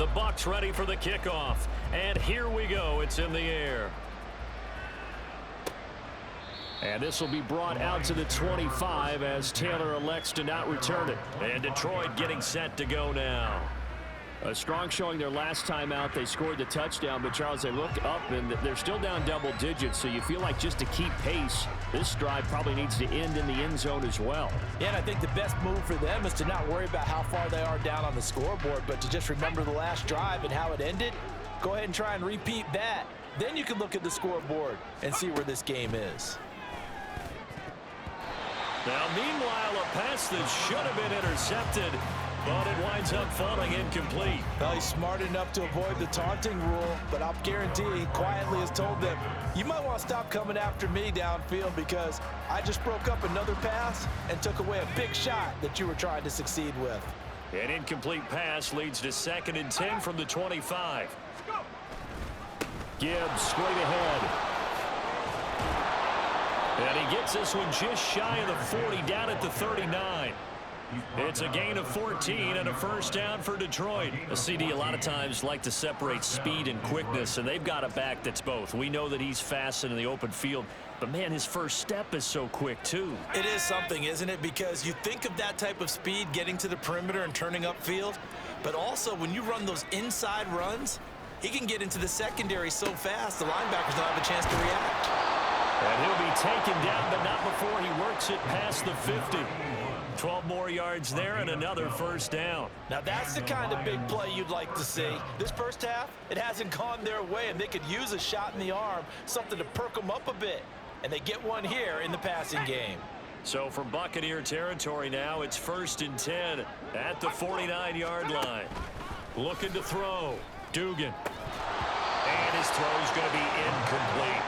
The Bucs ready for the kickoff. And here we go. It's in the air. And this will be brought out to the 25 as Taylor elects to not return it. And Detroit getting set to go now. A strong showing their last time out. They scored the touchdown, but Charles, they look up and they're still down double digits, so you feel like just to keep pace, this drive probably needs to end in the end zone as well. Yeah, and I think the best move for them is to not worry about how far they are down on the scoreboard, but to just remember the last drive and how it ended. Go ahead and try and repeat that. Then you can look at the scoreboard and see where this game is. Now, meanwhile, a pass that should have been intercepted, but it winds up falling incomplete. Well, he's smart enough to avoid the taunting rule, but I'll guarantee he quietly has told them, you might want to stop coming after me downfield because I just broke up another pass and took away a big shot that you were trying to succeed with. An incomplete pass leads to 2nd and 10 from the 25. Gibbs straight ahead. And he gets this one just shy of the 40, down at the 39. It's a gain of 14 and a first down for Detroit. A CD a lot of times like to separate speed and quickness, and they've got a back that's both. We know that he's fast in the open field, but man, his first step is so quick too. It is something, isn't it? Because you think of that type of speed getting to the perimeter and turning upfield, but also when you run those inside runs, he can get into the secondary so fast the linebackers don't have a chance to react. And he'll be taken down, but not before he works it past the 50. 12 more yards there and another first down. Now that's the kind of big play you'd like to see. This first half, it hasn't gone their way, and they could use a shot in the arm, something to perk them up a bit. And they get one here in the passing game. So from Buccaneer territory now, it's 1st and 10 at the 49-yard line. Looking to throw. Dugan. And his throw's going to be incomplete.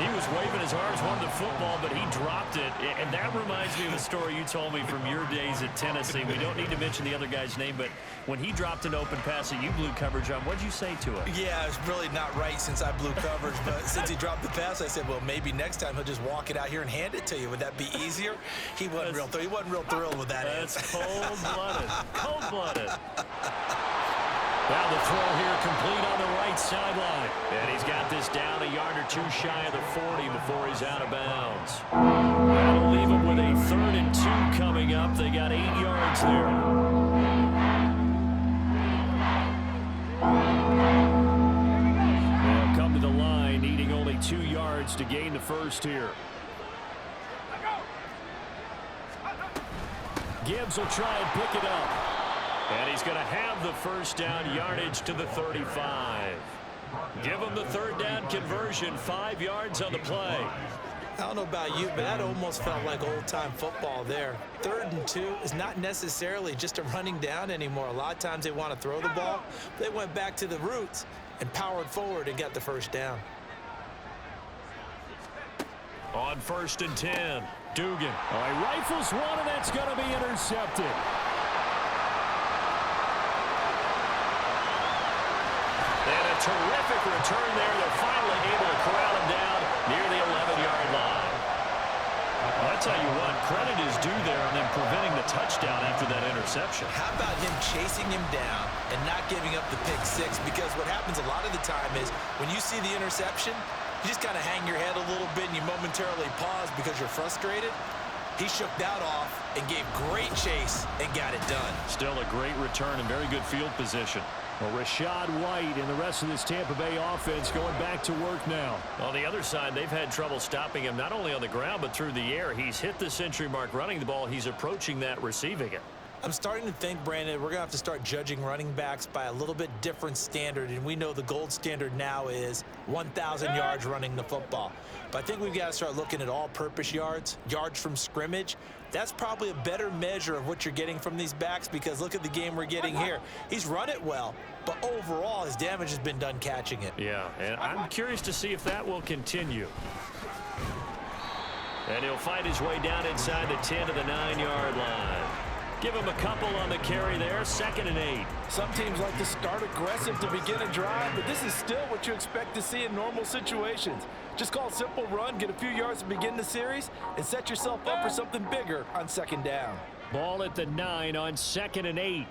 He was waving his arms, wanted the football, but he dropped it. And that reminds me of the story you told me from your days at Tennessee. We don't need to mention the other guy's name, but when he dropped an open pass that you blew coverage on, what'd you say to it? Yeah, it's really not right since I blew coverage, but since he dropped the pass, I said, well, maybe next time he'll just walk it out here and hand it to you. Would that be easier? He wasn't real thrilled with that. That's cold-blooded. Cold-blooded. Now the throw here complete on the right sideline. And he's got this down a yard or two shy of the 40 before he's out of bounds. That'll leave him with a 3rd and 2 coming up. They got 8 yards there. They'll come to the line, needing only 2 yards to gain the first here. Gibbs will try and pick it up. And he's going to have the first down yardage to the 35. Give him the 3rd down conversion, 5 yards on the play. I don't know about you, but that almost felt like old-time football there. 3rd and 2 is not necessarily just a running down anymore. A lot of times they want to throw the ball. They went back to the roots and powered forward and got the first down. On 1st and 10, Dugan. Oh, he rifles one, and that's going to be intercepted. And a terrific return there. They're finally able to corral him down near the 11-yard line. Well, I tell you what, credit is due there and then preventing the touchdown after that interception. How about him chasing him down and not giving up the pick six? Because what happens a lot of the time is when you see the interception, you just kind of hang your head a little bit and you momentarily pause because you're frustrated. He shook that off and gave great chase and got it done. Still a great return and very good field position. Well, Rachaad White and the rest of this Tampa Bay offense going back to work now. On the other side, they've had trouble stopping him not only on the ground but through the air. He's hit the century mark running the ball. He's approaching that receiving it. I'm starting to think, Brandon, we're going to have to start judging running backs by a little bit different standard, and we know the gold standard now is 1,000 yards running the football. But I think we've got to start looking at all-purpose yards, yards from scrimmage. That's probably a better measure of what you're getting from these backs because look at the game we're getting here. He's run it well, but overall his damage has been done catching it. Yeah, and I'm curious to see if that will continue. And he'll fight his way down inside the 10 to the 9-yard line. Give him a couple on the carry there, 2nd and 8. Some teams like to start aggressive to begin a drive, but this is still what you expect to see in normal situations. Just call a simple run, get a few yards to begin the series, and set yourself up for something bigger on 2nd down. Ball at the 9 on 2nd and 8.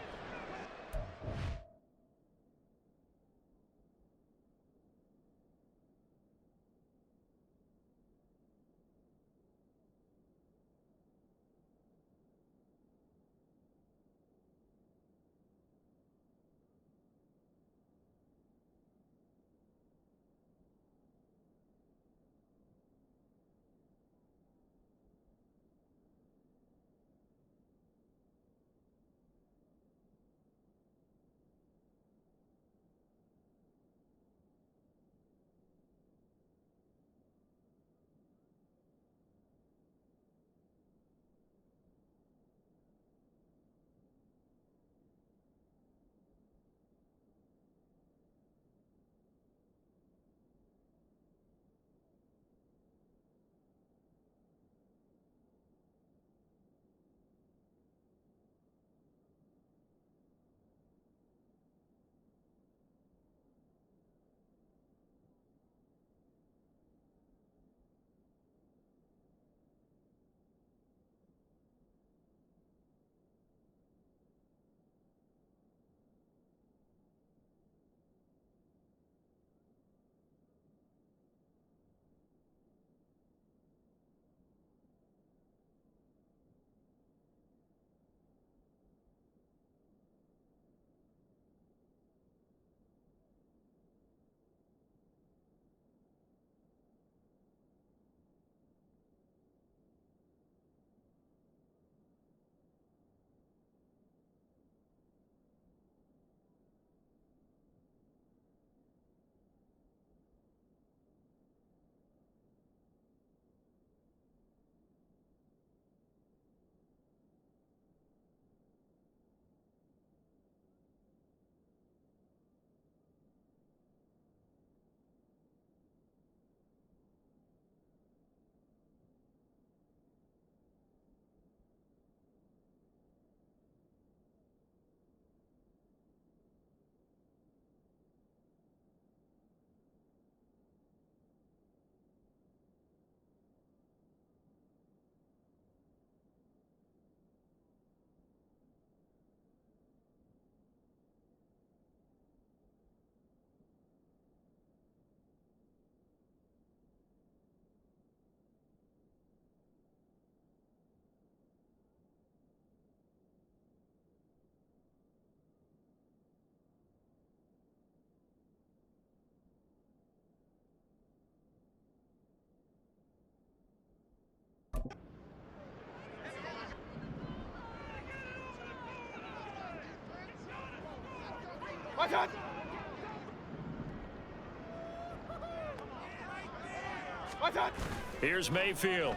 Here's Mayfield.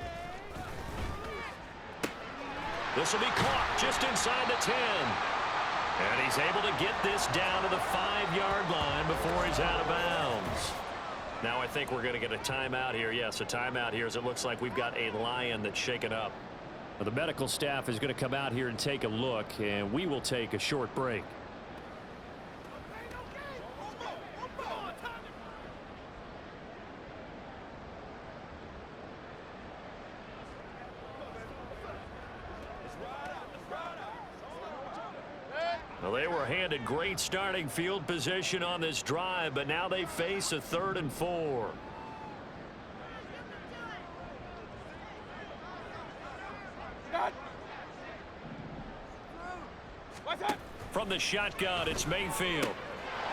This will be caught just inside the 10. And he's able to get this down to the 5-yard line before he's out of bounds. Now I think we're going to get a timeout here. Yes, a timeout here as it looks like we've got a Lion that's shaken up. Well, the medical staff is going to come out here and take a look, and we will take a short break. Well, they were handed great starting field position on this drive, but now they face a 3rd and 4. From the shotgun, it's Mayfield.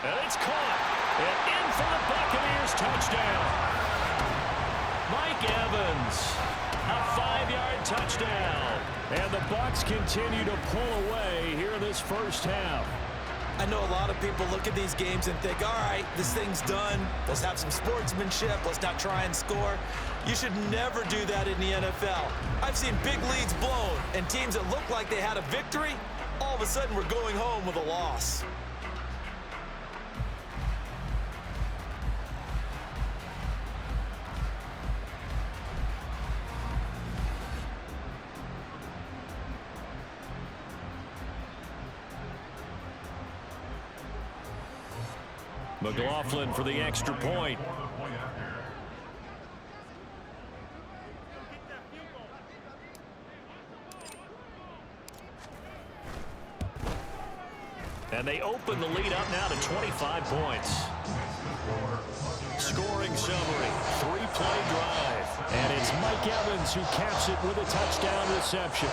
And it's caught. And in for the Buccaneers touchdown. Mike Evans, a 5-yard touchdown. And the Bucs continue to pull away here in this first half. I know a lot of people look at these games and think, all right, this thing's done. Let's have some sportsmanship. Let's not try and score. You should never do that in the NFL. I've seen big leads blown and teams that looked like they had a victory, all of a sudden we're going home with a loss. McLaughlin for the extra point. And they open the lead up now to 25 points. Scoring summary, 3-play drive. And it's Mike Evans who caps it with a touchdown reception.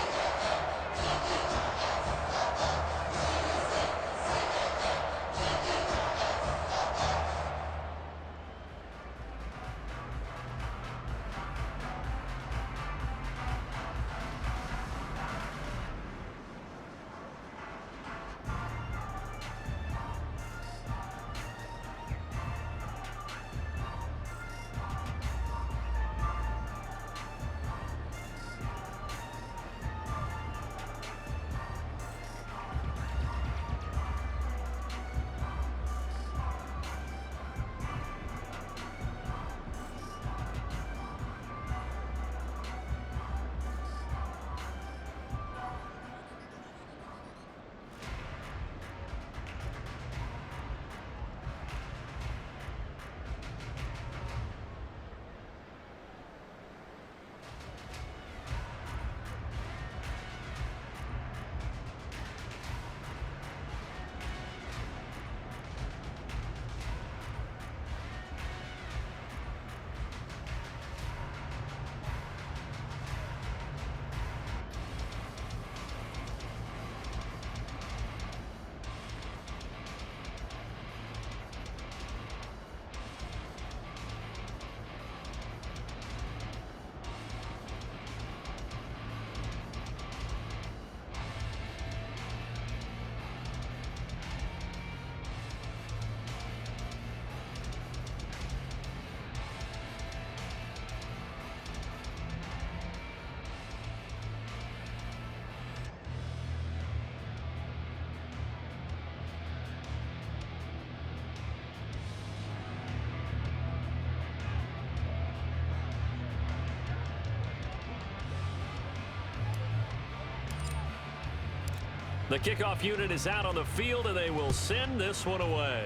The kickoff unit is out on the field, and they will send this one away.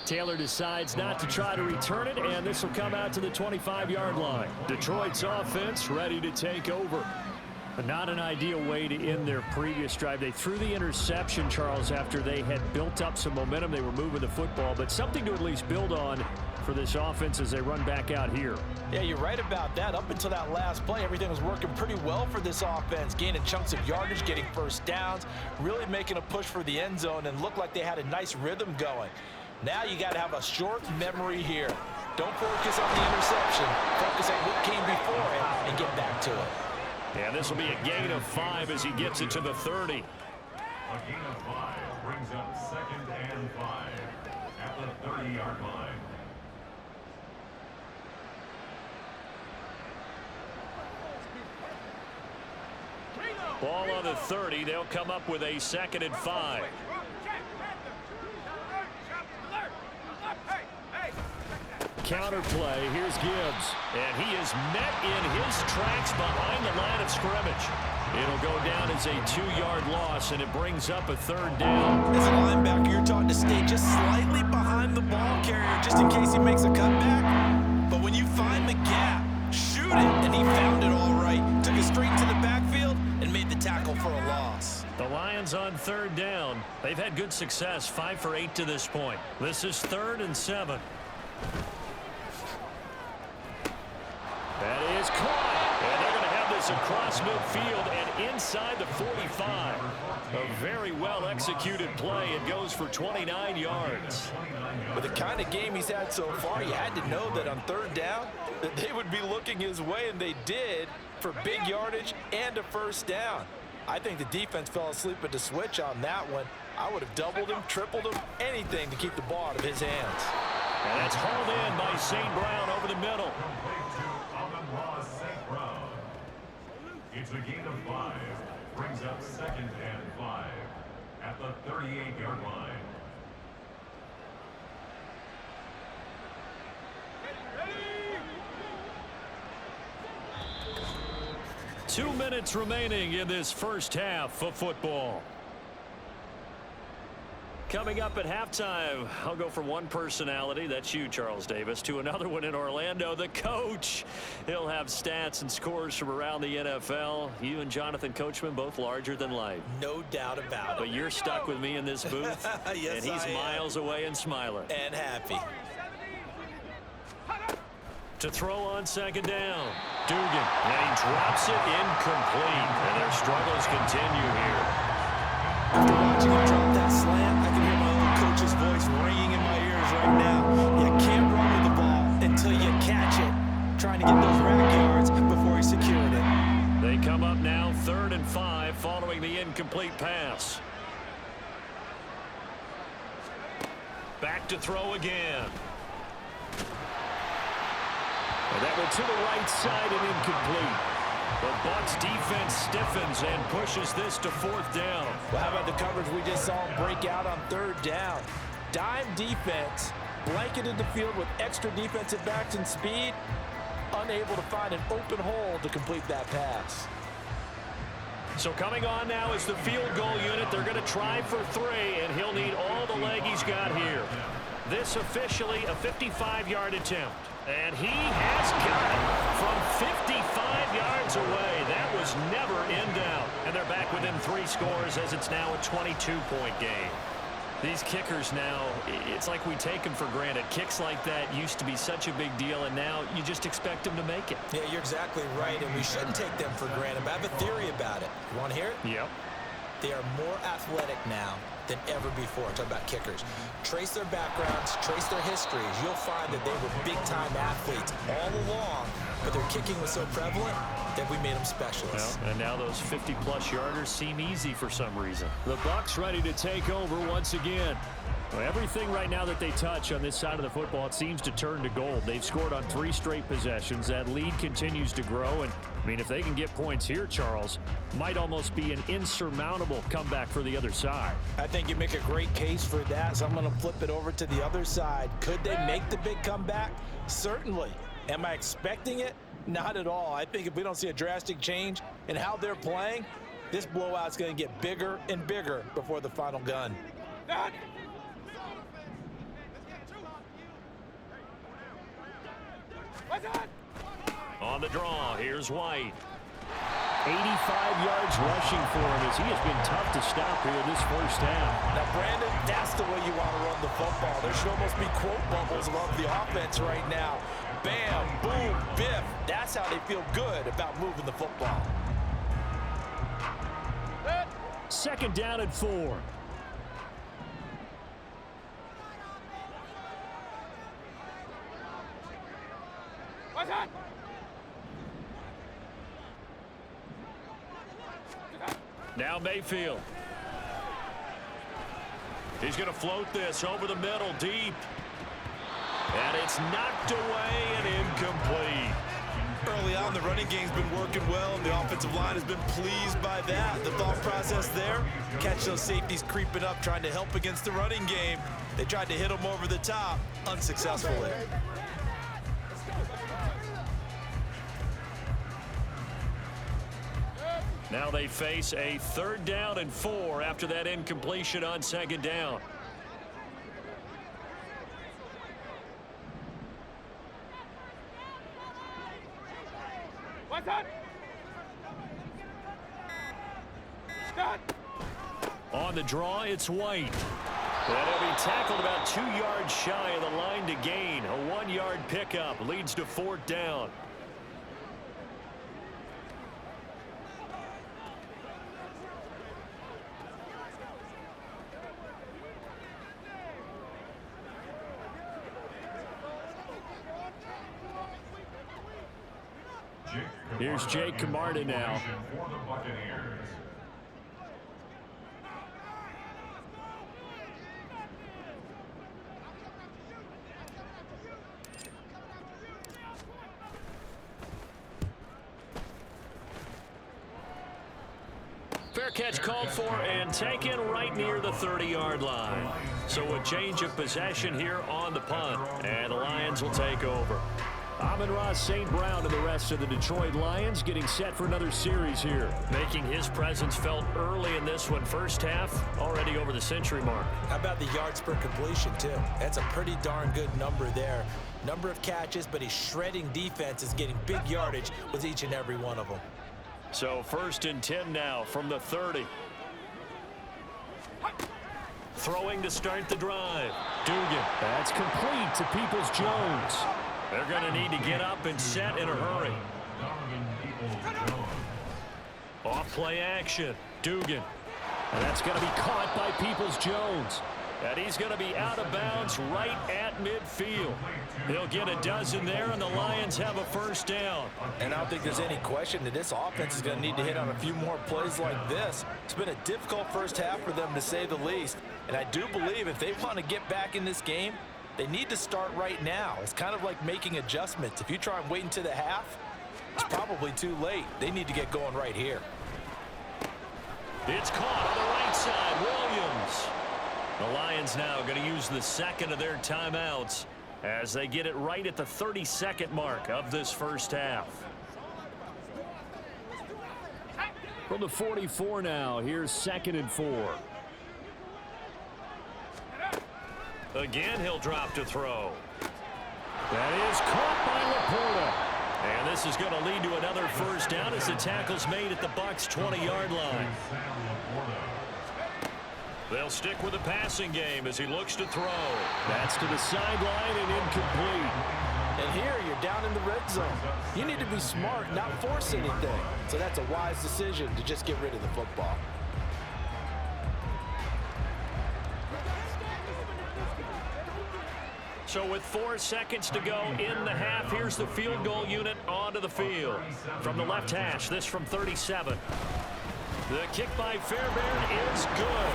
Taylor decides not to try to return it, and this will come out to the 25-yard line. Detroit's offense ready to take over. But not an ideal way to end their previous drive. They threw the interception, Charles, after they had built up some momentum. They were moving the football, but something to at least build on for this offense as they run back out here. Yeah, you're right about that. Up until that last play, everything was working pretty well for this offense, gaining chunks of yardage, getting first downs, really making a push for the end zone, and looked like they had a nice rhythm going. Now you got to have a short memory here. Don't focus on the interception. Focus on what came before it and get back to it. And this will be a gain of 5 as he gets it to the 30. A gain of 5 brings up 2nd and 5 at the 30-yard line. Ball on the 30. They'll come up with a 2nd and 5. Counter play. Here's Gibbs. And he is met in his tracks behind the line of scrimmage. It'll go down as a 2-yard loss, and it brings up a 3rd down. As a linebacker, you're taught to stay just slightly behind the ball carrier just in case he makes a cutback. But when you find the gap, shoot it. And he found it all right. Took it straight to the backfield and made the tackle for a loss. The Lions on 3rd down. They've had good success, 5 for 8 to this point. This is 3rd and 7. That is caught. And they're going to have this across midfield and inside the 45. A very well-executed play. It goes for 29 yards. With the kind of game he's had so far, you had to know that on 3rd down that they would be looking his way, and they did, for big yardage and a 1st down. I think the defense fell asleep at the switch on that one. I would have doubled him, tripled him, anything to keep the ball out of his hands. And that's hauled in by St. Brown over the middle. It's a gain of 5. Brings up 2nd and 5 at the 38-yard line. Two minutes remaining in this first half of football. Coming up at halftime, I'll go from one personality, that's you, Charles Davis, to another one in Orlando, the coach. He'll have stats and scores from around the NFL. You and Jonathan Coachman, both larger than life. No doubt about it. But you're stuck with me in this booth, yes, and he's miles away and smiling. And happy. To throw on 2nd down. Dugan, and he drops it incomplete. And their struggles continue here. After watching him drop that slant, I can hear my old coach's voice ringing in my ears right now. You can't run with the ball until you catch it. Trying to get those rack yards before he secured it. They come up now 3rd and 5 following the incomplete pass. Back to throw again. And that went to the right side and incomplete. The Bucs defense stiffens and pushes this to 4th down. Well, how about the coverage we just saw him break out on 3rd down? Dime defense, blanketed the field with extra defensive backs and speed, unable to find an open hole to complete that pass. So coming on now is the field goal unit. They're going to try for 3, and he'll need all the leg he's got here. This officially a 55-yard attempt. And he has got it from 55 yards away. That was never in doubt. And they're back within 3 scores as it's now a 22-point game. These kickers now, it's like we take them for granted. Kicks like that used to be such a big deal, and now you just expect them to make it. Yeah, you're exactly right, and we shouldn't take them for granted. But I have a theory about it. You want to hear it? Yep. They are more athletic now than ever before. I'm talking about kickers. Trace their backgrounds, trace their histories. You'll find that they were big-time athletes all along, but their kicking was so prevalent that we made them specialists. Well, and now those 50-plus yarders seem easy for some reason. The Bucs ready to take over once again. Well, everything right now that they touch on this side of the football, it seems to turn to gold. They've scored on 3 straight possessions. That lead continues to grow. And, I mean, if they can get points here, Charles, might almost be an insurmountable comeback for the other side. I think you make a great case for that, so I'm going to flip it over to the other side. Could they make the big comeback? Certainly. Am I expecting it? Not at all. I think if we don't see a drastic change in how they're playing, this blowout's going to get bigger and bigger before the final gun. On the draw, here's White. 85 yards rushing for him as he has been tough to stop here this first half. Now, Brandon, that's the way you want to run the football. There should almost be quote bubbles above the offense right now. Bam, boom, biff. That's how they feel good about moving the football. 2nd down and 4. Now Mayfield. He's going to float this over the middle, deep. And it's knocked away and incomplete. Early on, the running game's been working well, and the offensive line has been pleased by that. The thought process there, catch those safeties creeping up, trying to help against the running game. They tried to hit them over the top, unsuccessfully. Now they face a 3rd down and 4 after that incompletion on 2nd down. On the draw, it's White. And he'll be tackled about 2 yards shy of the line to gain. A 1-yard pickup leads to 4th down. Here's Jake Camarda now. For the Buccaneers. Fair catch called for and taken right near the 30-yard line. So a change of possession here on the punt, and the Lions will take over. Amon-Ra St. Brown and the rest of the Detroit Lions getting set for another series here. Making his presence felt early in this one. First half, already over the century mark. How about the yards per completion, too? That's a pretty darn good number there. Number of catches, but he's shredding defense, is getting big yardage with each and every one of them. So 1st and 10 now from the 30. Throwing to start the drive. Dugan. That's complete to Peoples-Jones. They're going to need to get up and set in a hurry. Off play action. Dugan. And that's going to be caught by Peoples-Jones. And he's going to be out of bounds right at midfield. He'll get a dozen there, and the Lions have a 1st down. And I don't think there's any question that this offense is going to need to hit on a few more plays like this. It's been a difficult first half for them, to say the least. And I do believe if they want to get back in this game, they need to start right now. It's kind of like making adjustments. If you try and wait until the half, it's probably too late. They need to get going right here. It's caught on the right side. Williams. The Lions now going to use the 2nd of their timeouts as they get it right at the 32nd mark of this first half. From the 44 now, here's 2nd and 4. Again, he'll drop to throw. That is caught by Laporta. And this is going to lead to another 1st down as the tackle's made at the Bucs' 20-yard line. They'll stick with the passing game as he looks to throw. That's to the sideline and incomplete. And here you're down in the red zone. You need to be smart, not force anything. So that's a wise decision to just get rid of the football. So with 4 seconds to go in the half, here's the field goal unit onto the field. From the left hash, this from 37. The kick by Fairbairn is good.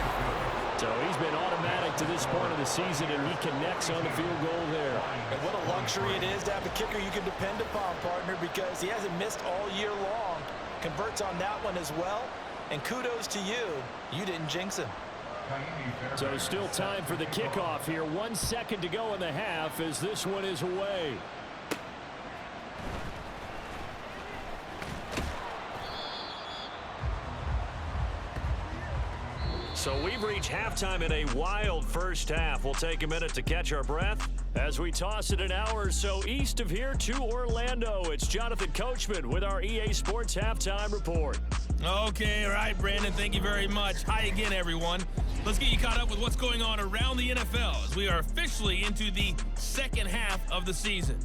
So he's been automatic to this point of the season, and he connects on the field goal there. And what a luxury it is to have a kicker you can depend upon, partner, because he hasn't missed all year long. Converts on that one as well. And kudos to you. You didn't jinx him. So still time for the kickoff here. 1 second to go in the half as this one is away. So we've reached halftime in a wild first half. We'll take a minute to catch our breath as we toss it an hour or so east of here to Orlando. It's Jonathan Coachman with our EA Sports Halftime Report. Okay, all right, Brandon, thank you very much. Hi again, everyone. Let's get you caught up with what's going on around the NFL as we are officially into the second half of the season.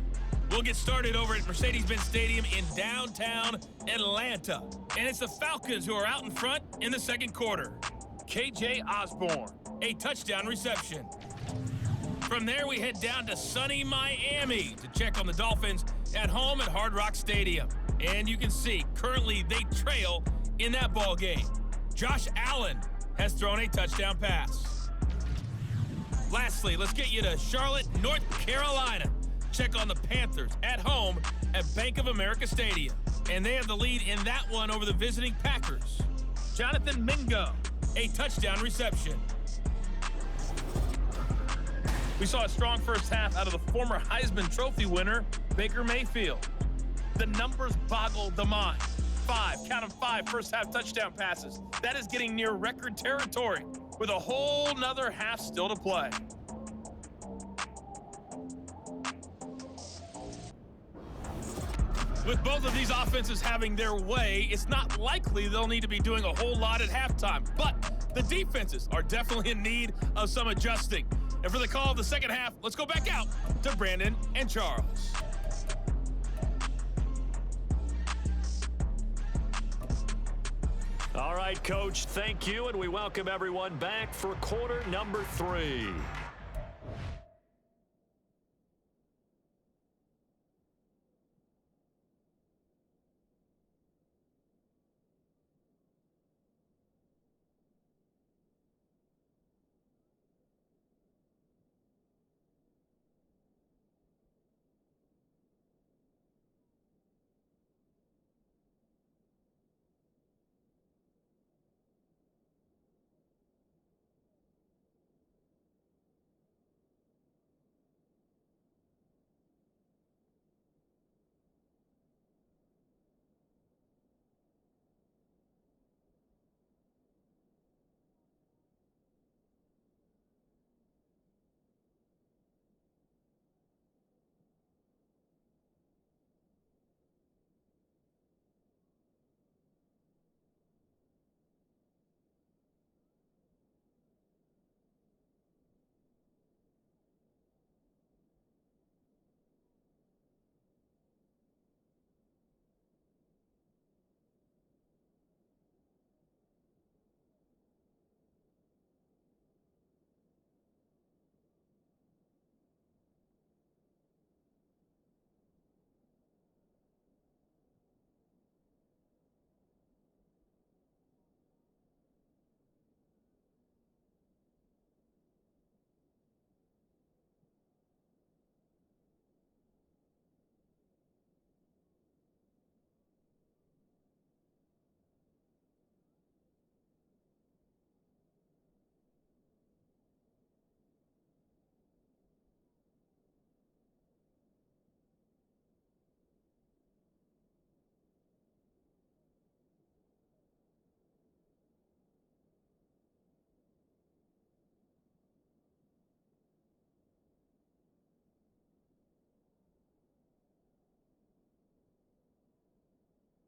We'll get started over at Mercedes-Benz Stadium in downtown Atlanta. And it's the Falcons who are out in front in the second quarter. KJ Osborne, a touchdown reception. From there, we head down to sunny Miami to check on the Dolphins at home at Hard Rock Stadium. And you can see, currently they trail in that ball game. Josh Allen has thrown a touchdown pass. Lastly, let's get you to Charlotte, North Carolina. Check on the Panthers at home at Bank of America Stadium. And they have the lead in that one over the visiting Packers. Jonathan Mingo, a touchdown reception. We saw a strong first half out of the former Heisman Trophy winner, Baker Mayfield. The numbers boggle the mind. 5, count them 5 first half touchdown passes. That is getting near record territory with a whole nother half still to play. With both of these offenses having their way, it's not likely they'll need to be doing a whole lot at halftime. But the defenses are definitely in need of some adjusting. And for the call of the second half, let's go back out to Brandon and Charles. All right, Coach, thank you, and we welcome everyone back for quarter number 3.